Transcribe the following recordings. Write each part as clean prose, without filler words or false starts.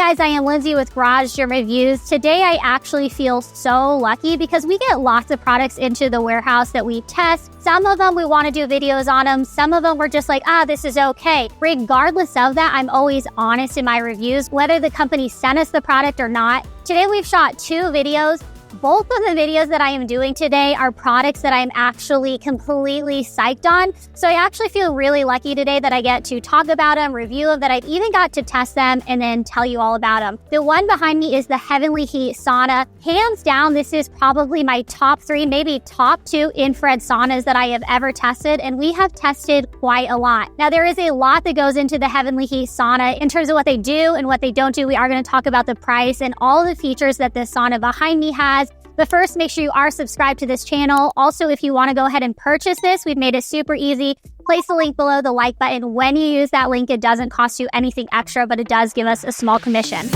guys, I am Lindsay with Garage Gym Reviews. Today I actually feel so lucky because we get lots of products into the warehouse that we test. Some of them we want to do videos on them. Some of them we're just like, this is okay. Regardless of that, I'm always honest in my reviews, whether the company sent us the product or not. Today we've shot 2 videos. Both of the videos that I am doing today are products that I'm actually completely psyched on. So I actually feel really lucky today that I get to talk about them, review them, that I've even got to test them and then tell you all about them. The one behind me is the Heavenly Heat Sauna. Hands down, this is probably my top 3, maybe top 2 infrared saunas that I have ever tested, and we have tested quite a lot. Now, there is a lot that goes into the Heavenly Heat Sauna in terms of what they do and what they don't do. We are going to talk about the price and all the features that this sauna behind me has. But first, make sure you are subscribed to this channel. Also, if you want to go ahead and purchase this, we've made it super easy. Place the link below the like button. When you use that link, it doesn't cost you anything extra, but it does give us a small commission.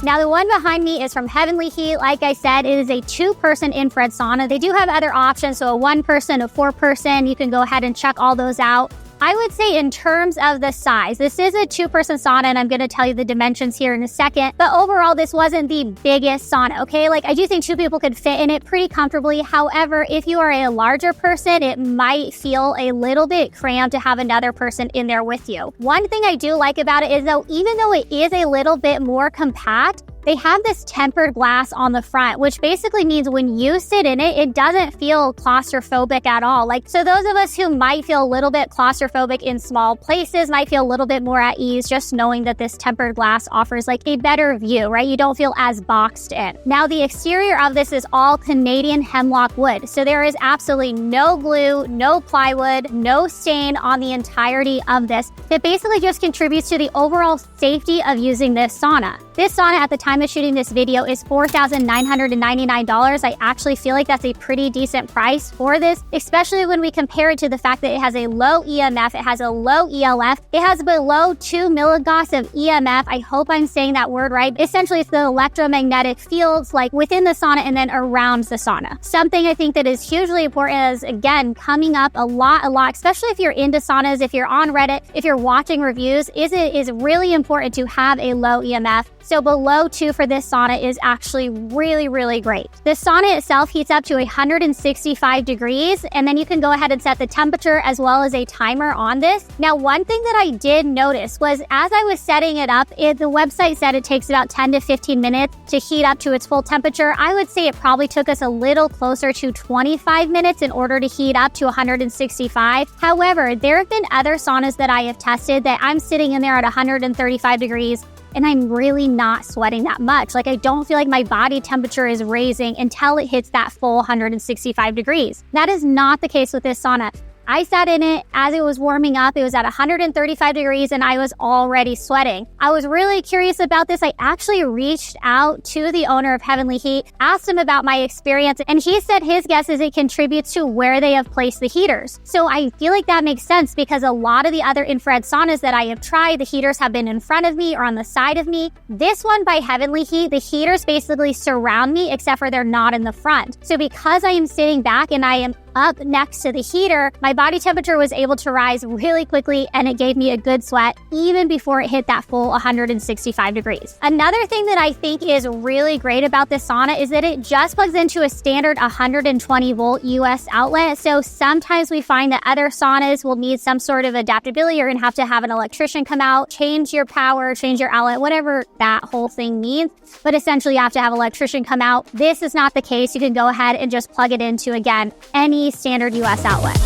Now, the one behind me is from Heavenly Heat. Like I said, it is a 2-person infrared sauna. They do have other options, so a 1-person, a 4-person. You can go ahead and check all those out. I would say in terms of the size, this is a 2-person sauna, and I'm going to tell you the dimensions here in a second. But overall, this wasn't the biggest sauna, okay? Like, I do think 2 people could fit in it pretty comfortably. However, if you are a larger person, it might feel a little bit cramped to have another person in there with you. One thing I do like about it is, though, even though it is a little bit more compact, they have this tempered glass on the front, which basically means when you sit in it, it doesn't feel claustrophobic at all. So those of us who might feel a little bit claustrophobic in small places might feel a little bit more at ease just knowing that this tempered glass offers a better view, right? You don't feel as boxed in. Now, the exterior of this is all Canadian hemlock wood. So there is absolutely no glue, no plywood, no stain on the entirety of this. It basically just contributes to the overall safety of using this sauna. This sauna at the time of shooting this video is $4,999. I actually feel like that's a pretty decent price for this, especially when we compare it to the fact that it has a low EMF, it has a low ELF, it has below 2 milligauss of EMF. I hope I'm saying that word right. Essentially, it's the electromagnetic fields within the sauna and then around the sauna. Something I think that is hugely important is, again, coming up a lot, especially if you're into saunas, if you're on Reddit, if you're watching reviews, it is really important to have a low EMF. So below 2 for this sauna is actually really, really great. The sauna itself heats up to 165 degrees, and then you can go ahead and set the temperature as well as a timer on this. Now, one thing that I did notice was as I was setting it up, the website said it takes about 10 to 15 minutes to heat up to its full temperature. I would say it probably took us a little closer to 25 minutes in order to heat up to 165. However, there have been other saunas that I have tested that I'm sitting in there at 135 degrees, and I'm really not sweating that much. I don't feel like my body temperature is raising until it hits that full 165 degrees. That is not the case with this sauna. I sat in it as it was warming up. It was at 135 degrees and I was already sweating. I was really curious about this. I actually reached out to the owner of Heavenly Heat, asked him about my experience, and he said his guess is it contributes to where they have placed the heaters. So I feel like that makes sense because a lot of the other infrared saunas that I have tried, the heaters have been in front of me or on the side of me. This one by Heavenly Heat, the heaters basically surround me except for they're not in the front. So because I am sitting back and I am up next to the heater, my body temperature was able to rise really quickly and it gave me a good sweat even before it hit that full 165 degrees. Another thing that I think is really great about this sauna is that it just plugs into a standard 120 volt US outlet. So sometimes we find that other saunas will need some sort of adaptability. You're gonna have to have an electrician come out, change your power, change your outlet, whatever that whole thing means. But essentially you have to have an electrician come out. This is not the case. You can go ahead and just plug it into, again, any standard US outlet.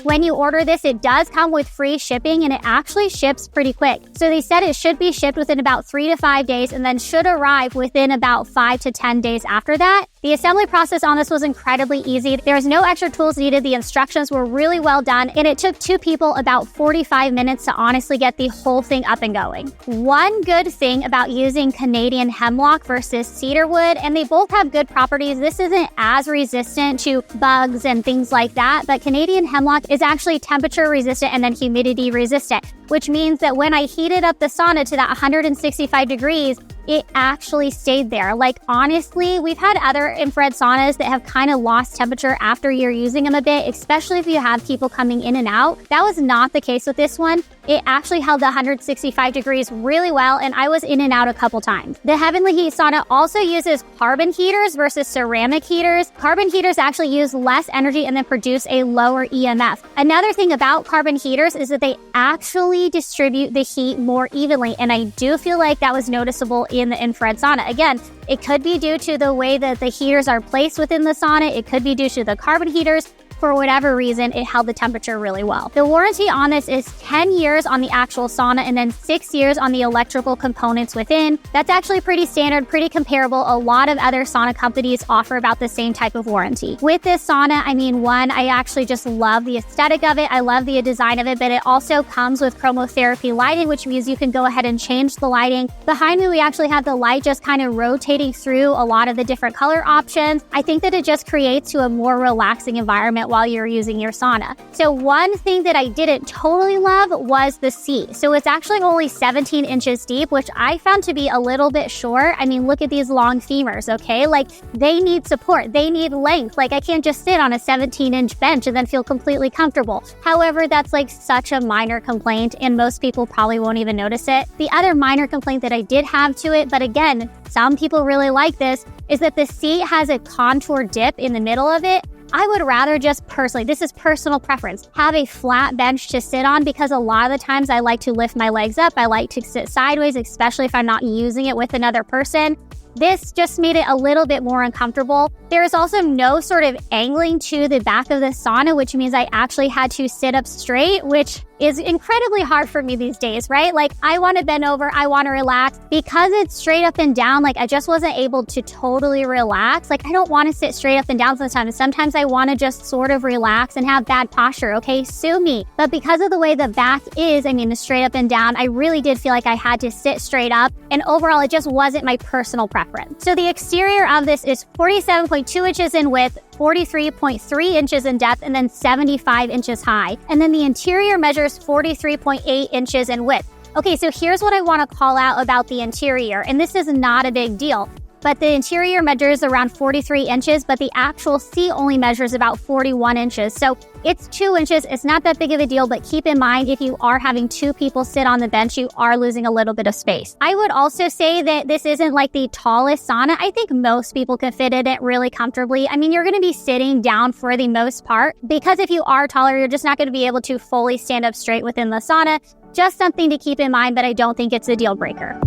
When you order this, it does come with free shipping and it actually ships pretty quick. So they said it should be shipped within about 3 to 5 days and then should arrive within about 5 to 10 days after that. The assembly process on this was incredibly easy. There was no extra tools needed. The instructions were really well done, and it took 2 people about 45 minutes to honestly get the whole thing up and going. One good thing about using Canadian hemlock versus cedar wood, and they both have good properties, this isn't as resistant to bugs and things like that, but Canadian hemlock is actually temperature resistant and then humidity resistant, which means that when I heated up the sauna to that 165 degrees, it actually stayed there. Like, honestly, we've had other infrared saunas that have kind of lost temperature after you're using them a bit, especially if you have people coming in and out. That was not the case with this one. It actually held the 165 degrees really well, and I was in and out a couple times. The Heavenly Heat sauna also uses carbon heaters versus ceramic heaters. Carbon heaters actually use less energy and then produce a lower EMF. Another thing about carbon heaters is that they actually distribute the heat more evenly, and I do feel like that was noticeable in the infrared sauna. Again, it could be due to the way that the heaters are placed within the sauna. It could be due to the carbon heaters. For whatever reason, it held the temperature really well. The warranty on this is 10 years on the actual sauna and then 6 years on the electrical components within. That's actually pretty standard, pretty comparable. A lot of other sauna companies offer about the same type of warranty. With this sauna, I mean, one, I actually just love the aesthetic of it. I love the design of it, but it also comes with chromotherapy lighting, which means you can go ahead and change the lighting. Behind me, we actually have the light just kind of rotating through a lot of the different color options. I think that it just creates a more relaxing environment while you're using your sauna. So one thing that I didn't totally love was the seat. So it's actually only 17 inches deep, which I found to be a little bit short. I mean, look at these long femurs, okay? Like, they need support, they need length. Like, I can't just sit on a 17-inch bench and then feel completely comfortable. However, that's like such a minor complaint, and most people probably won't even notice it. The other minor complaint that I did have to it, but again, some people really like this, is that the seat has a contour dip in the middle of it. I would rather just personally, this is personal preference, have a flat bench to sit on, because a lot of the times I like to lift my legs up. I like to sit sideways, especially if I'm not using it with another person. This just made it a little bit more uncomfortable. There is also no sort of angling to the back of the sauna, which means I actually had to sit up straight, which is incredibly hard for me these days, right? Like, I want to bend over, I want to relax. Because it's straight up and down, like, I just wasn't able to totally relax. Like, I don't want to sit straight up and down sometimes. Sometimes I want to just sort of relax and have bad posture, okay? Sue me. But because of the way the back is, I mean, the straight up and down, I really did feel like I had to sit straight up. And overall, it just wasn't my personal preference. So the exterior of this is 47.2 inches in width, 43.3 inches in depth, and then 75 inches high. And then the interior measures 43.8 inches in width. Okay, so here's what I want to call out about the interior, and this is not a big deal. But the interior measures around 43 inches, but the actual seat only measures about 41 inches. So it's 2 inches. It's not that big of a deal, but keep in mind, if you are having two people sit on the bench, you are losing a little bit of space. I would also say that this isn't like the tallest sauna. I think most people can fit in it really comfortably. I mean, you're going to be sitting down for the most part, because if you are taller, you're just not going to be able to fully stand up straight within the sauna. Just something to keep in mind, but I don't think it's a deal breaker.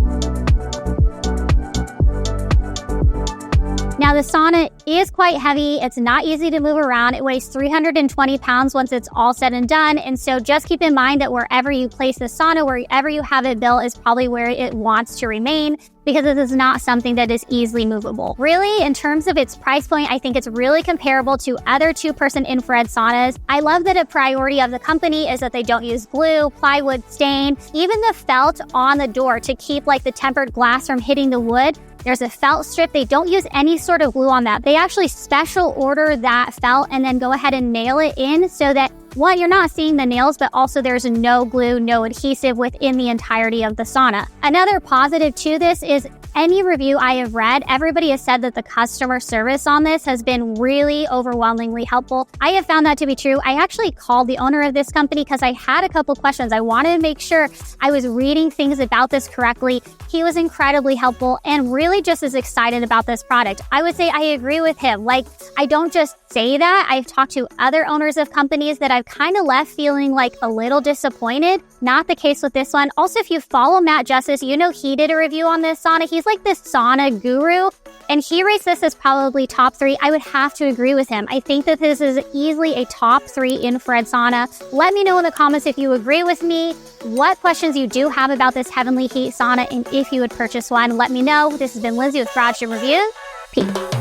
Now, the sauna is quite heavy. It's not easy to move around. It weighs 320 pounds once it's all said and done. And so just keep in mind that wherever you place the sauna, wherever you have it built, is probably where it wants to remain, because this is not something that is easily movable. Really, in terms of its price point, I think it's really comparable to other two-person infrared saunas. I love that a priority of the company is that they don't use glue, plywood, stain, even the felt on the door to keep like the tempered glass from hitting the wood. There's a felt strip. They don't use any sort of glue on that. They actually special order that felt and then go ahead and nail it in, so that, one, you're not seeing the nails, but also there's no glue, no adhesive within the entirety of the sauna. Another positive to this is any review I have read, everybody has said that the customer service on this has been really overwhelmingly helpful. I have found that to be true. I actually called the owner of this company because I had a couple questions. I wanted to make sure I was reading things about this correctly. He was incredibly helpful and really just as excited about this product. I would say I agree with him. Like, I don't just say that. I've talked to other owners of companies that I've kind of left feeling like a little disappointed. Not the case with this one. Also, if you follow Matt Justice, you know he did a review on this sauna. He's like this sauna guru, and he rates this as probably top 3. I would have to agree with him. I think that this is easily a top 3 infrared sauna. Let me know in the comments if you agree with me, what questions you do have about this Heavenly Heat sauna, and if you would purchase one. Let me know. This has been Lindsay with Broad Street Reviews. Peace.